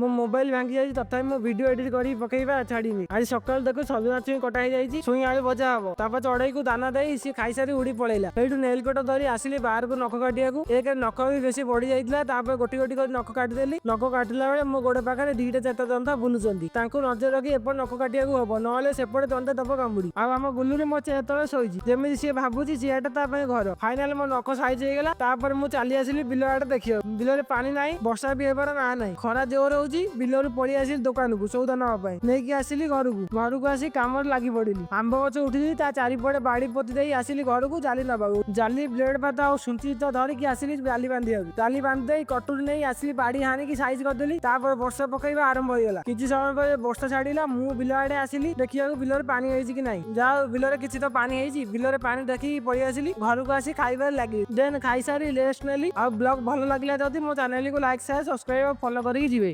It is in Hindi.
मो मोबाइल भांगी जाइए तथापि मो वीडियो एडिट कर पकईवा छाड़ीनी। आज सकाल देखो सजना छुई कटा ही छुई आलू भजा हम तापर चढ़ई को दाना दे सी खाई सारी उड़ी पड़ेगा। सही नेल कट धरी आसिली बाहर को नख काटिया एक नख भी बेसी बढ़ी जाता गोटी गोटी कर नख काटिदेली। नख काटिला बेले मो गोड़ पाखे दीटा चार दंता बुलुंट नजर रखी एपट नख काटिया हम ना सेपटे दंता दब कामुड़ी आम गुलूरी मो चेतले शोची जमी सी भावुची सीआटा घर फाइनाल मो नख साइज होगा। तापर मु चली आसिली बिल आड़े देखिए बिल पानी ना वर्षा भी हेबार ना ना खरा जोर हो बिलू पड़ी आसिली दुकान को सौदा नापी नहीं आसिली घर को आसी कम लगी पड़ी आंब गच उठी चारिपटे बाड़ी पोती दे आसिली घर को जाली नवा जाली ब्लेड भात आ सुंची तो धरिकी आसिली जाली बांधी जाली बांधी कटुरी नहीं आसिली बाड़ी हाणी साइज करदेली। वर्षा पकईवा आरंभ होगा किसी समय पर वर्षा छाड़ा मु बिल आड़े आसिली देखिए बिल पानी है कि नहीं जहाँ बिल किसी तो पानी है बिल पानी देखी पड़ी आसिली घर को आसी खाइबार लगी देन खाई सारी रेस्ट नेली। ब्लॉग भल लगे जदि मो चैनल को लाइक शेयर सब्सक्राइब फॉलो करके जी।